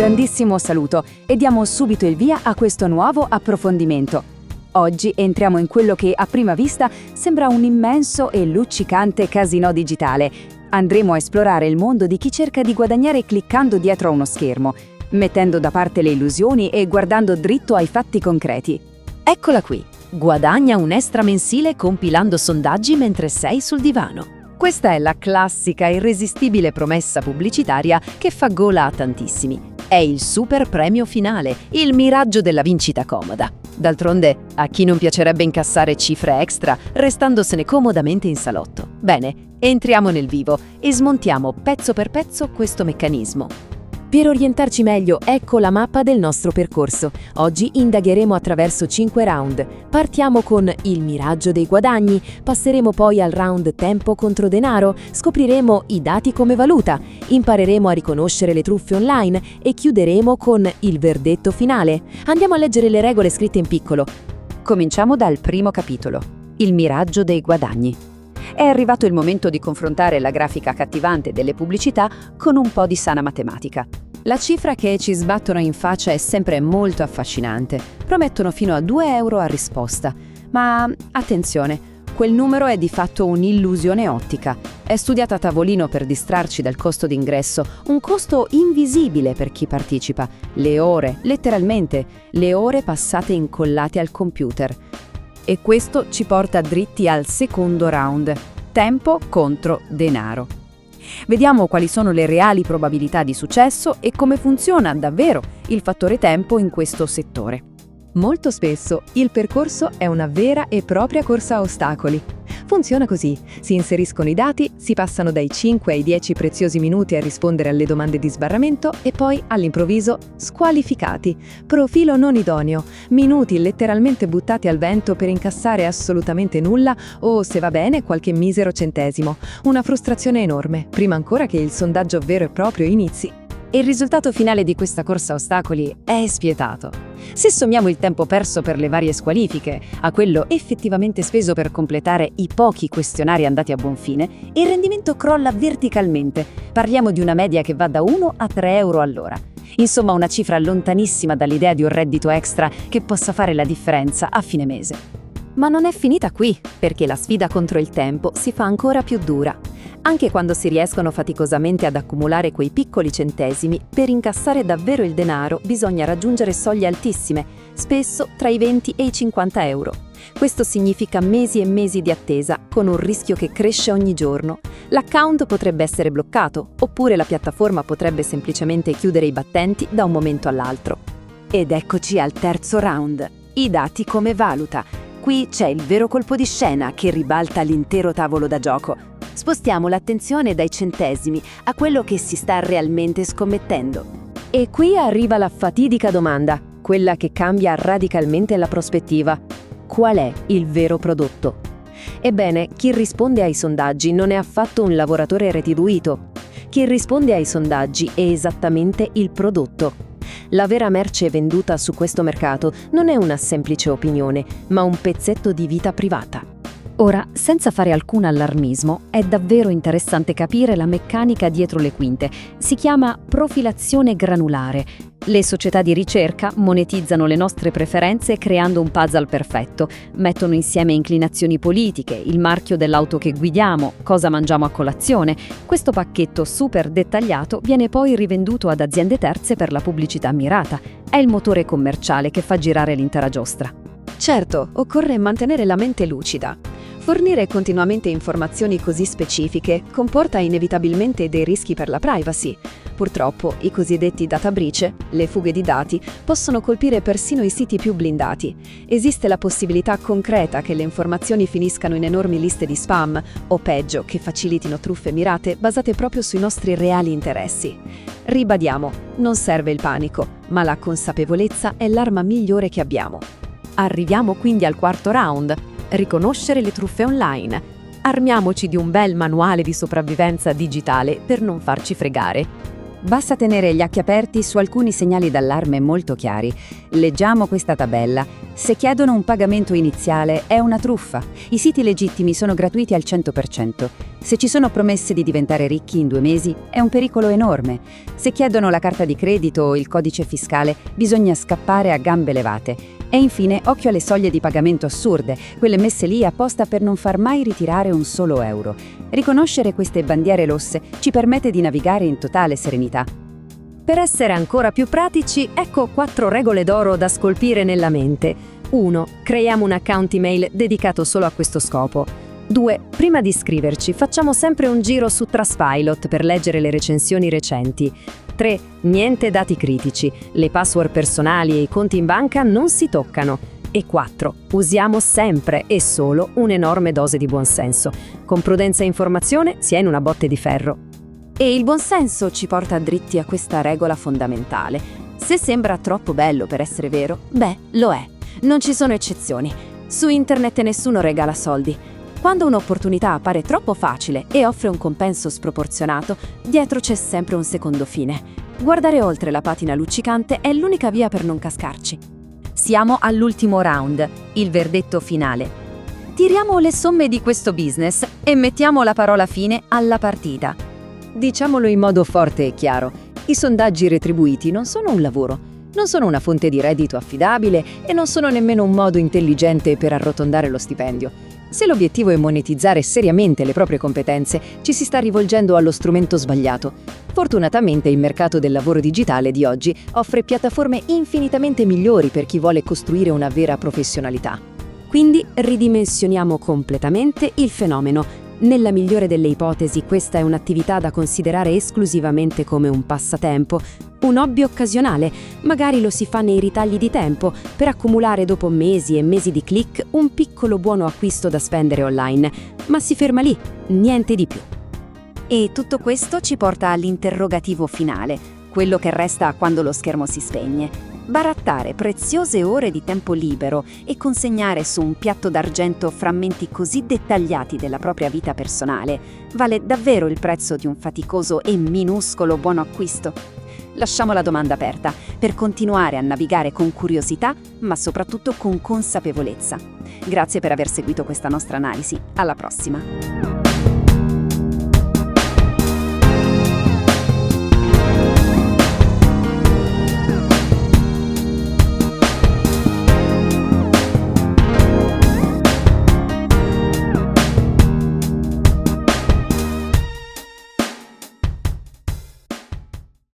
grandissimo saluto e diamo subito il via a questo nuovo approfondimento. Oggi entriamo in quello che a prima vista sembra un immenso e luccicante casinò digitale. Andremo a esplorare il mondo di chi cerca di guadagnare cliccando dietro a uno schermo, mettendo da parte le illusioni e guardando dritto ai fatti concreti. Eccola qui. Guadagna un extra mensile compilando sondaggi mentre sei sul divano. Questa è la classica e irresistibile promessa pubblicitaria che fa gola a tantissimi. È il super premio finale, il miraggio della vincita comoda. D'altronde, a chi non piacerebbe incassare cifre extra restandosene comodamente in salotto? Bene, entriamo nel vivo e smontiamo pezzo per pezzo questo meccanismo. Per orientarci meglio, ecco la mappa del nostro percorso. Oggi indagheremo attraverso 5 round. Partiamo con il miraggio dei guadagni, passeremo poi al round tempo contro denaro, scopriremo i dati come valuta, impareremo a riconoscere le truffe online e chiuderemo con il verdetto finale. Andiamo a leggere le regole scritte in piccolo. Cominciamo dal primo capitolo, il miraggio dei guadagni. È arrivato il momento di confrontare la grafica accattivante delle pubblicità con un po' di sana matematica. La cifra che ci sbattono in faccia è sempre molto affascinante. Promettono fino a 2 euro a risposta. Ma attenzione, quel numero è di fatto un'illusione ottica. È studiata a tavolino per distrarci dal costo d'ingresso, un costo invisibile per chi partecipa. Le ore, letteralmente, le ore passate incollate al computer. E questo ci porta dritti al secondo round, tempo contro denaro. Vediamo quali sono le reali probabilità di successo e come funziona davvero il fattore tempo in questo settore. Molto spesso il percorso è una vera e propria corsa a ostacoli. Funziona così: si inseriscono i dati, si passano dai 5 ai 10 preziosi minuti a rispondere alle domande di sbarramento e poi, all'improvviso, squalificati. Profilo non idoneo, minuti letteralmente buttati al vento per incassare assolutamente nulla o, se va bene, qualche misero centesimo. Una frustrazione enorme, prima ancora che il sondaggio vero e proprio inizi. E il risultato finale di questa corsa a ostacoli è spietato. Se sommiamo il tempo perso per le varie squalifiche a quello effettivamente speso per completare i pochi questionari andati a buon fine, il rendimento crolla verticalmente. Parliamo di una media che va da 1 a 3 euro all'ora. Insomma, una cifra lontanissima dall'idea di un reddito extra che possa fare la differenza a fine mese. Ma non è finita qui, perché la sfida contro il tempo si fa ancora più dura. Anche quando si riescono faticosamente ad accumulare quei piccoli centesimi, per incassare davvero il denaro bisogna raggiungere soglie altissime, spesso tra i 20 e i 50 euro. Questo significa mesi e mesi di attesa, con un rischio che cresce ogni giorno. L'account potrebbe essere bloccato, oppure la piattaforma potrebbe semplicemente chiudere i battenti da un momento all'altro. Ed eccoci al terzo round, i dati come valuta. Qui c'è il vero colpo di scena che ribalta l'intero tavolo da gioco. Spostiamo l'attenzione dai centesimi a quello che si sta realmente scommettendo. E qui arriva la fatidica domanda, quella che cambia radicalmente la prospettiva. Qual è il vero prodotto? Ebbene, chi risponde ai sondaggi non è affatto un lavoratore retribuito. Chi risponde ai sondaggi è esattamente il prodotto. La vera merce venduta su questo mercato non è una semplice opinione, ma un pezzetto di vita privata. Ora, senza fare alcun allarmismo, è davvero interessante capire la meccanica dietro le quinte. Si chiama profilazione granulare. Le società di ricerca monetizzano le nostre preferenze creando un puzzle perfetto. Mettono insieme inclinazioni politiche, il marchio dell'auto che guidiamo, cosa mangiamo a colazione. Questo pacchetto super dettagliato viene poi rivenduto ad aziende terze per la pubblicità mirata. È il motore commerciale che fa girare l'intera giostra. Certo, occorre mantenere la mente lucida. Fornire continuamente informazioni così specifiche comporta inevitabilmente dei rischi per la privacy. Purtroppo, i cosiddetti data breach, le fughe di dati, possono colpire persino i siti più blindati. Esiste la possibilità concreta che le informazioni finiscano in enormi liste di spam, o peggio, che facilitino truffe mirate basate proprio sui nostri reali interessi. Ribadiamo, non serve il panico, ma la consapevolezza è l'arma migliore che abbiamo. Arriviamo quindi al quarto round. Riconoscere le truffe online. Armiamoci di un bel manuale di sopravvivenza digitale per non farci fregare. Basta tenere gli occhi aperti su alcuni segnali d'allarme molto chiari. Leggiamo questa tabella. Se chiedono un pagamento iniziale è una truffa. I siti legittimi sono gratuiti al 100%. Se ci sono promesse di diventare ricchi in 2 mesi, è un pericolo enorme. Se chiedono la carta di credito o il codice fiscale, bisogna scappare a gambe levate. E infine, occhio alle soglie di pagamento assurde, quelle messe lì apposta per non far mai ritirare un solo euro. Riconoscere queste bandiere rosse ci permette di navigare in totale serenità. Per essere ancora più pratici, ecco 4 regole d'oro da scolpire nella mente. 1. Creiamo un account email dedicato solo a questo scopo. 2. Prima di iscriverci, facciamo sempre un giro su Trustpilot per leggere le recensioni recenti. 3. Niente dati critici. Le password personali e i conti in banca non si toccano. E 4. Usiamo sempre e solo un'enorme dose di buonsenso. Con prudenza e informazione si è in una botte di ferro. E il buonsenso ci porta dritti a questa regola fondamentale. Se sembra troppo bello per essere vero, beh, lo è. Non ci sono eccezioni. Su internet nessuno regala soldi. Quando un'opportunità appare troppo facile e offre un compenso sproporzionato, dietro c'è sempre un secondo fine. Guardare oltre la patina luccicante è l'unica via per non cascarci. Siamo all'ultimo round, il verdetto finale. Tiriamo le somme di questo business e mettiamo la parola fine alla partita. Diciamolo in modo forte e chiaro, i sondaggi retribuiti non sono un lavoro, non sono una fonte di reddito affidabile e non sono nemmeno un modo intelligente per arrotondare lo stipendio. Se l'obiettivo è monetizzare seriamente le proprie competenze, ci si sta rivolgendo allo strumento sbagliato. Fortunatamente il mercato del lavoro digitale di oggi offre piattaforme infinitamente migliori per chi vuole costruire una vera professionalità. Quindi ridimensioniamo completamente il fenomeno. Nella migliore delle ipotesi, questa è un'attività da considerare esclusivamente come un passatempo, un hobby occasionale. Magari lo si fa nei ritagli di tempo per accumulare dopo mesi e mesi di click un piccolo buono acquisto da spendere online, ma si ferma lì, niente di più. E tutto questo ci porta all'interrogativo finale, quello che resta quando lo schermo si spegne. Barattare preziose ore di tempo libero e consegnare su un piatto d'argento frammenti così dettagliati della propria vita personale vale davvero il prezzo di un faticoso e minuscolo buono acquisto? Lasciamo la domanda aperta per continuare a navigare con curiosità, ma soprattutto con consapevolezza. Grazie per aver seguito questa nostra analisi. Alla prossima!